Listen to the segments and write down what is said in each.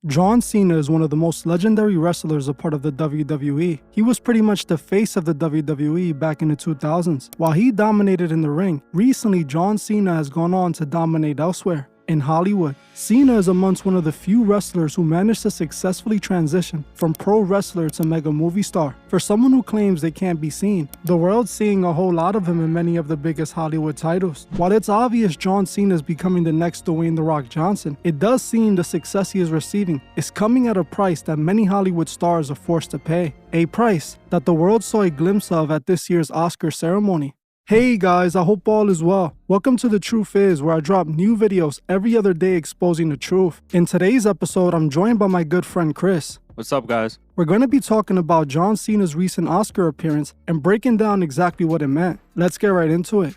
John Cena is one of the most legendary wrestlers a part of the WWE. He was pretty much the face of the WWE back in the 2000s. While he dominated in the ring, recently John Cena has gone on to dominate elsewhere. In Hollywood, Cena is amongst one of the few wrestlers who managed to successfully transition from pro wrestler to mega movie star. For someone who claims they can't be seen, the world's seeing a whole lot of him in many of the biggest Hollywood titles. While it's obvious John Cena is becoming the next Dwayne "The Rock" Johnson, it does seem the success he is receiving is coming at a price that many Hollywood stars are forced to pay. A price that the world saw a glimpse of at this year's Oscar ceremony. Hey guys, I hope all is well. Welcome to The Truth Is, where I drop new videos every other day exposing the truth. In today's episode, I'm joined by my good friend Chris. What's up, guys? We're going to be talking about John Cena's recent Oscar appearance and breaking down exactly what it meant. Let's get right into it.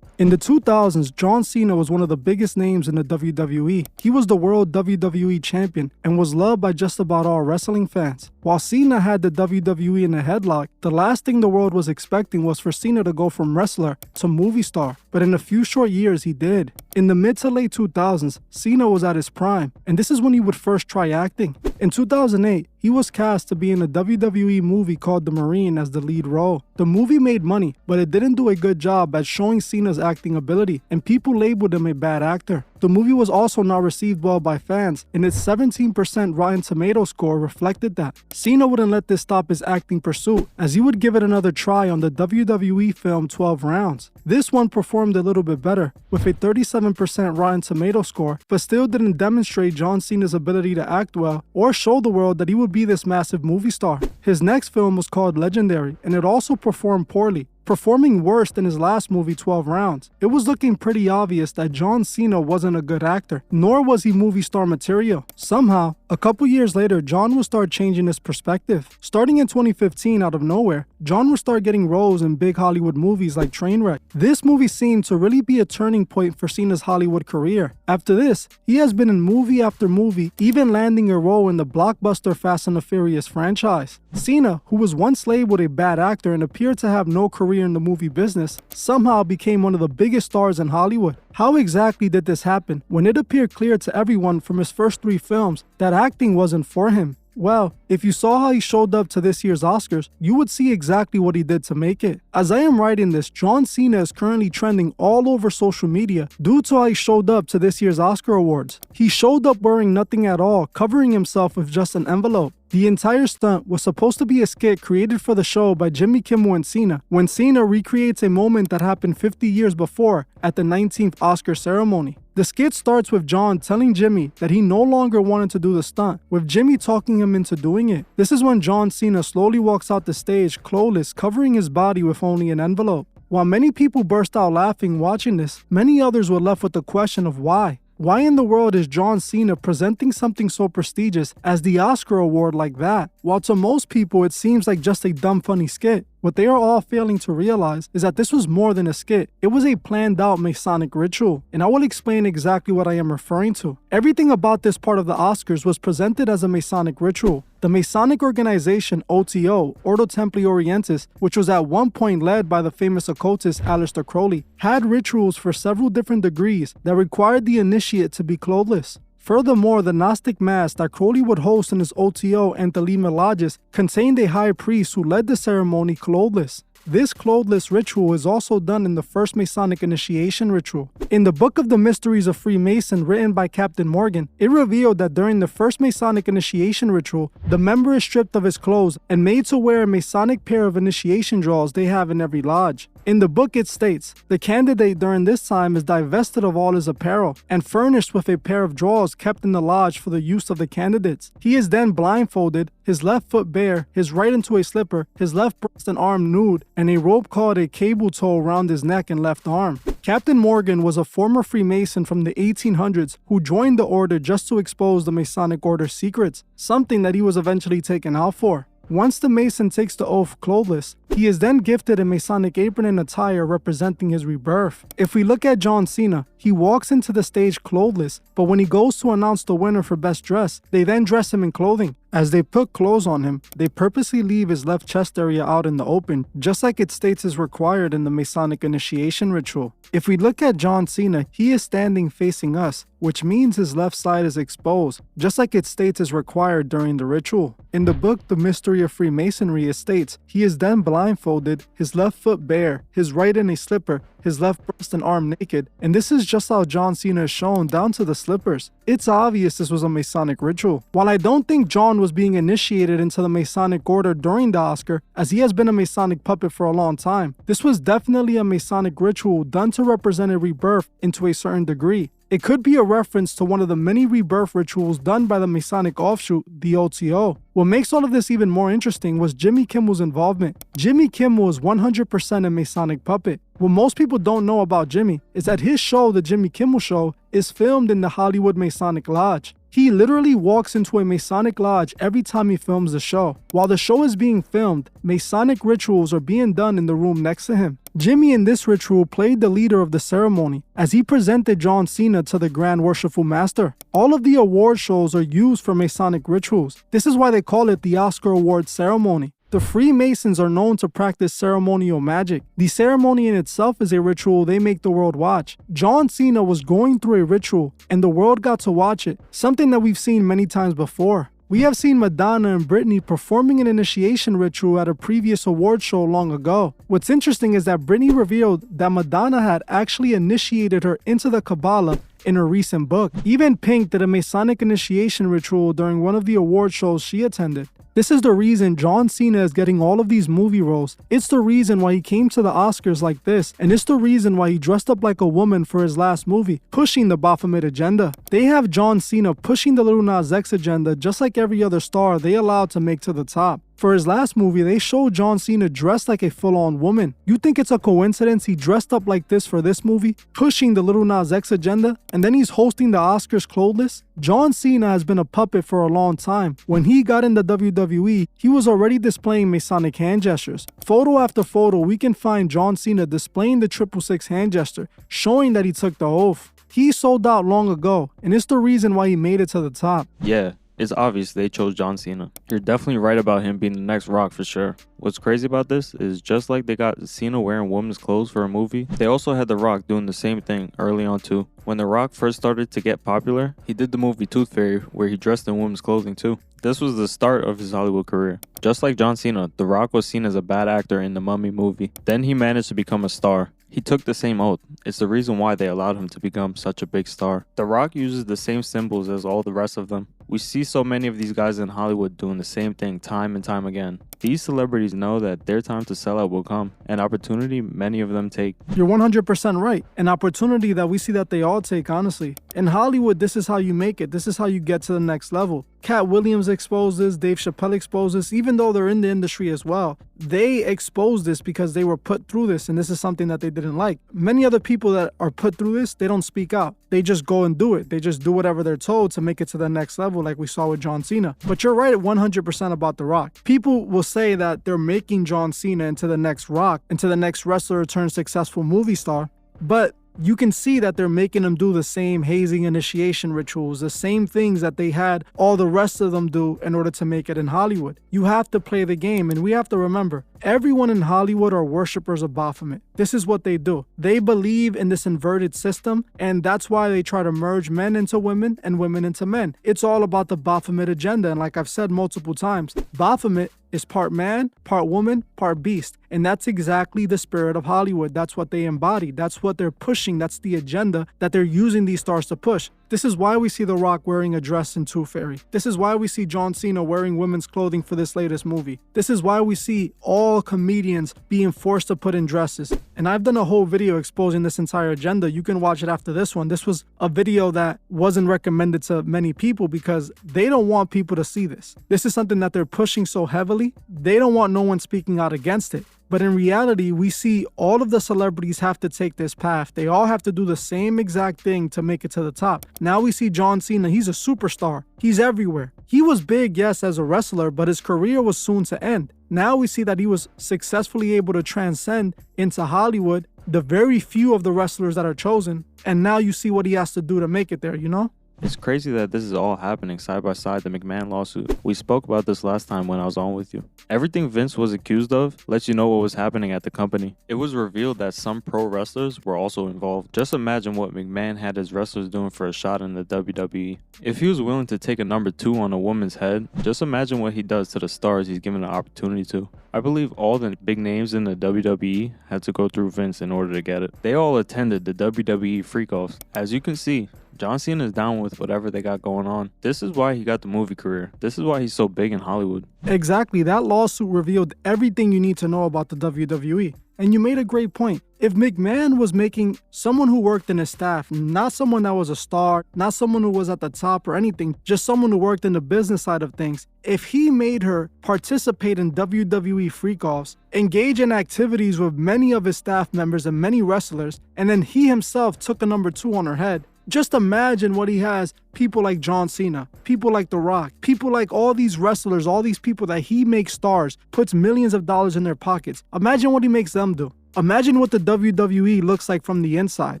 In the 2000s, John Cena was one of the biggest names in the WWE. He was the world WWE champion and was loved by just about all wrestling fans. While Cena had the WWE in a headlock, the last thing the world was expecting was for Cena to go from wrestler to movie star. But in a few short years, he did. In the mid to late 2000s, Cena was at his prime, and this is when he would first try acting. In 2008, he was cast to be in a WWE movie called The Marine as the lead role. The movie made money, but it didn't do a good job at showing Cena's acting ability, and people labeled him a bad actor. The movie was also not received well by fans, and its 17% Rotten Tomatoes score reflected that. Cena wouldn't let this stop his acting pursuit, as he would give it another try on the WWE film 12 Rounds. This one performed a little bit better, with a 37% Rotten Tomatoes score, but still didn't demonstrate John Cena's ability to act well or show the world that he would be this massive movie star. His next film was called Legendary, and it also performed poorly, performing worse than his last movie 12 Rounds. It was looking pretty obvious that John Cena wasn't a good actor, nor was he movie star material. Somehow, a couple years later, John would start changing his perspective. Starting in 2015, out of nowhere, John would start getting roles in big Hollywood movies like Trainwreck. This movie seemed to really be a turning point for Cena's Hollywood career. After this, he has been in movie after movie, even landing a role in the blockbuster Fast and the Furious franchise. Cena, who was once labeled a bad actor and appeared to have no career in the movie business, somehow became one of the biggest stars in Hollywood. How exactly did this happen when it appeared clear to everyone from his first 3 films that acting wasn't for him? Well, if you saw how he showed up to this year's Oscars, you would see exactly what he did to make it. As I am writing this, John Cena is currently trending all over social media due to how he showed up to this year's Oscar Awards. He showed up wearing nothing at all, covering himself with just an envelope. The entire stunt was supposed to be a skit created for the show by Jimmy Kimmel and Cena, when Cena recreates a moment that happened 50 years before at the 19th Oscar ceremony. The skit starts with John telling Jimmy that he no longer wanted to do the stunt, with Jimmy talking him into doing it. This is when John Cena slowly walks out the stage clothesless, covering his body with only an envelope. While many people burst out laughing watching this, many others were left with the question of why. Why in the world is John Cena presenting something so prestigious as the Oscar award like that? While to most people it seems like just a dumb funny skit, what they are all failing to realize is that this was more than a skit. It was a planned out Masonic ritual, and I will explain exactly what I am referring to. Everything about this part of the Oscars was presented as a Masonic ritual. The Masonic organization OTO, Ordo Templi Orientis, which was at one point led by the famous occultist Aleister Crowley, had rituals for several different degrees that required the initiate to be clothless. Furthermore, the Gnostic Mass that Crowley would host in his OTO and Thelema lodges contained a high priest who led the ceremony clothless. This clothless ritual is also done in the first Masonic initiation ritual. In the Book of the Mysteries of Freemason written by Captain Morgan, it revealed that during the first Masonic initiation ritual, the member is stripped of his clothes and made to wear a Masonic pair of initiation drawers they have in every lodge. In the book it states, the candidate during this time is divested of all his apparel and furnished with a pair of drawers kept in the lodge for the use of the candidates. He is then blindfolded, his left foot bare, his right into a slipper, his left breast and arm nude, and a rope called a cable tow around his neck and left arm. Captain Morgan was a former Freemason from the 1800s who joined the order just to expose the Masonic order's secrets, something that he was eventually taken out for. Once the Mason takes the oath clothless, he is then gifted a Masonic apron and attire representing his rebirth. If we look at John Cena, he walks into the stage clothless, but when he goes to announce the winner for Best Dress, they then dress him in clothing. As they put clothes on him, they purposely leave his left chest area out in the open, just like it states is required in the Masonic initiation ritual. If we look at John Cena, he is standing facing us, which means his left side is exposed, just like it states is required during the ritual. In the book The Mystery of Freemasonry, it states, he is then blindfolded, his left foot bare, his right in a slipper, his left breast and arm naked, and this is just how John Cena is shown down to the slippers. It's obvious this was a Masonic ritual. While I don't think John was being initiated into the Masonic order during the Oscar, as he has been a Masonic puppet for a long time, this was definitely a Masonic ritual done to represent a rebirth into a certain degree. It could be a reference to one of the many rebirth rituals done by the Masonic offshoot, the OTO. What makes all of this even more interesting was Jimmy Kimmel's involvement. Jimmy Kimmel was 100% a Masonic puppet. What most people don't know about Jimmy is that his show, The Jimmy Kimmel Show, is filmed in the Hollywood Masonic Lodge. He literally walks into a Masonic lodge every time he films the show. While the show is being filmed, Masonic rituals are being done in the room next to him. Jimmy in this ritual played the leader of the ceremony as he presented John Cena to the Grand Worshipful Master. All of the award shows are used for Masonic rituals. This is why they call it the Oscar Award ceremony. The Freemasons are known to practice ceremonial magic. The ceremony in itself is a ritual they make the world watch. John Cena was going through a ritual and the world got to watch it, something that we've seen many times before. We have seen Madonna and Britney performing an initiation ritual at a previous award show long ago. What's interesting is that Britney revealed that Madonna had actually initiated her into the Kabbalah in her recent book. Even Pink did a Masonic initiation ritual during one of the award shows she attended. This is the reason John Cena is getting all of these movie roles. It's the reason why he came to the Oscars like this, and it's the reason why he dressed up like a woman for his last movie, pushing the Baphomet agenda. They have John Cena pushing the Lil Nas X agenda just like every other star they allowed to make to the top. For his last movie, they showed John Cena dressed like a full-on woman. You think it's a coincidence he dressed up like this for this movie, pushing the Lil Nas X agenda, and then he's hosting the Oscars clothless? John Cena has been a puppet for a long time. When he got into WWE, he was already displaying Masonic hand gestures. Photo after photo, we can find John Cena displaying the 666 hand gesture, showing that he took the oath. He sold out long ago, and it's the reason why he made it to the top. Yeah. It's obvious they chose John Cena. You're definitely right about him being the next Rock for sure. What's crazy about this is just like they got Cena wearing women's clothes for a movie, they also had The Rock doing the same thing early on too. When The Rock first started to get popular, he did the movie Tooth Fairy where he dressed in women's clothing too. This was the start of his Hollywood career. Just like John Cena, The Rock was seen as a bad actor in the Mummy movie. Then he managed to become a star. He took the same oath. It's the reason why they allowed him to become such a big star. The Rock uses the same symbols as all the rest of them. We see so many of these guys in Hollywood doing the same thing time and time again. These celebrities know that their time to sell out will come, an opportunity many of them take. You're 100% right. An opportunity that we see that they all take, honestly. In Hollywood, this is how you make it. This is how you get to the next level. Cat Williams exposed this, Dave Chappelle exposed this, even though they're in the industry as well. They exposed this because they were put through this, and this is something that they didn't like. Many other people that are put through this, they don't speak out. They just go and do it. They just do whatever they're told to make it to the next level, like we saw with John Cena. But you're right at 100% about The Rock. People will say that they're making John Cena into the next Rock, into the next wrestler turned successful movie star, but you can see that they're making them do the same hazing initiation rituals, the same things that they had all the rest of them do in order to make it in Hollywood. You have to play the game, and we have to remember, everyone in Hollywood are worshippers of Baphomet. This is what they do. They believe in this inverted system, and that's why they try to merge men into women and women into men. It's all about the Baphomet agenda, and like I've said multiple times, Baphomet is part man, part woman, part beast. And that's exactly the spirit of Hollywood. That's what they embody. That's what they're pushing. That's the agenda that they're using these stars to push. This is why we see The Rock wearing a dress in Tooth Fairy. This is why we see John Cena wearing women's clothing for this latest movie. This is why we see all comedians being forced to put in dresses. And I've done a whole video exposing this entire agenda. You can watch it after this one. This was a video that wasn't recommended to many people because they don't want people to see this. This is something that they're pushing so heavily. They don't want no one speaking out against it. But in reality, we see all of the celebrities have to take this path. They all have to do the same exact thing to make it to the top. Now we see John Cena. He's a superstar. He's everywhere. He was big, yes, as a wrestler, but his career was soon to end. Now we see that he was successfully able to transcend into Hollywood, the very few of the wrestlers that are chosen. And now you see what he has to do to make it there, you know? It's crazy that this is all happening side by side the McMahon lawsuit. We spoke about this last time when I was on with you. Everything Vince was accused of lets you know what was happening at the company. It was revealed that some pro wrestlers were also involved. Just imagine what McMahon had his wrestlers doing for a shot in the WWE. If he was willing to take a number 2 on a woman's head, just imagine what he does to the stars he's given the opportunity to. I believe all the big names in the WWE had to go through Vince in order to get it. They all attended the WWE freak-offs. As you can see, John Cena is down with whatever they got going on. This is why he got the movie career. This is why he's so big in Hollywood. Exactly, that lawsuit revealed everything you need to know about the WWE. And you made a great point. If McMahon was making someone who worked in his staff, not someone that was a star, not someone who was at the top or anything, just someone who worked in the business side of things, if he made her participate in WWE freak-offs, engage in activities with many of his staff members and many wrestlers, and then he himself took a number 2 on her head, just imagine what he has, people like John Cena, people like The Rock, people like all these wrestlers, all these people that he makes stars, puts millions of dollars in their pockets. Imagine what he makes them do. Imagine what the WWE looks like from the inside.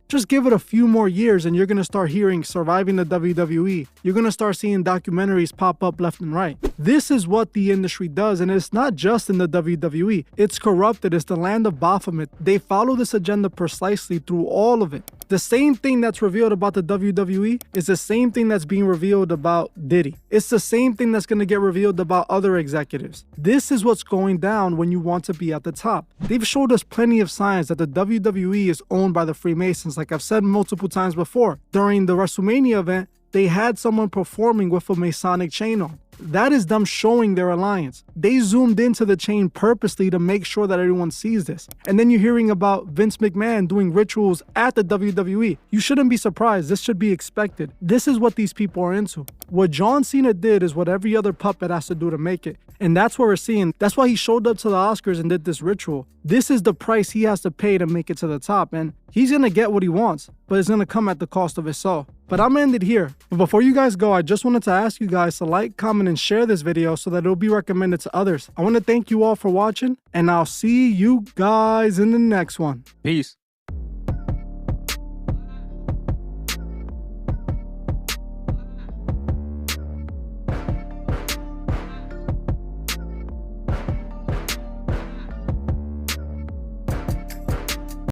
Just give it a few more years and you're going to start hearing Surviving the WWE. You're going to start seeing documentaries pop up left and right. This is what the industry does, and it's not just in the WWE. It's corrupted. It's the land of Baphomet. They follow this agenda precisely through all of it. The same thing that's revealed about the WWE is the same thing that's being revealed about Diddy. It's the same thing that's going to get revealed about other executives. This is what's going down when you want to be at the top. They've showed us plenty of signs that the WWE is owned by the Freemasons, like I've said multiple times before. During the WrestleMania event, they had someone performing with a Masonic chain on. That is them showing their alliance. They zoomed into the chain purposely to make sure that everyone sees this. And then you're hearing about Vince McMahon doing rituals at the WWE. You shouldn't be surprised. This should be expected. This is what these people are into. What John Cena did is what every other puppet has to do to make it. And that's what we're seeing. That's why he showed up to the Oscars and did this ritual. This is the price he has to pay to make it to the top. And he's going to get what he wants, but it's going to come at the cost of his soul. But I'm gonna end it here. But before you guys go, I just wanted to ask you guys to like, comment, and share this video so that it'll be recommended to others. I want to thank you all for watching, and I'll see you guys in the next one. Peace.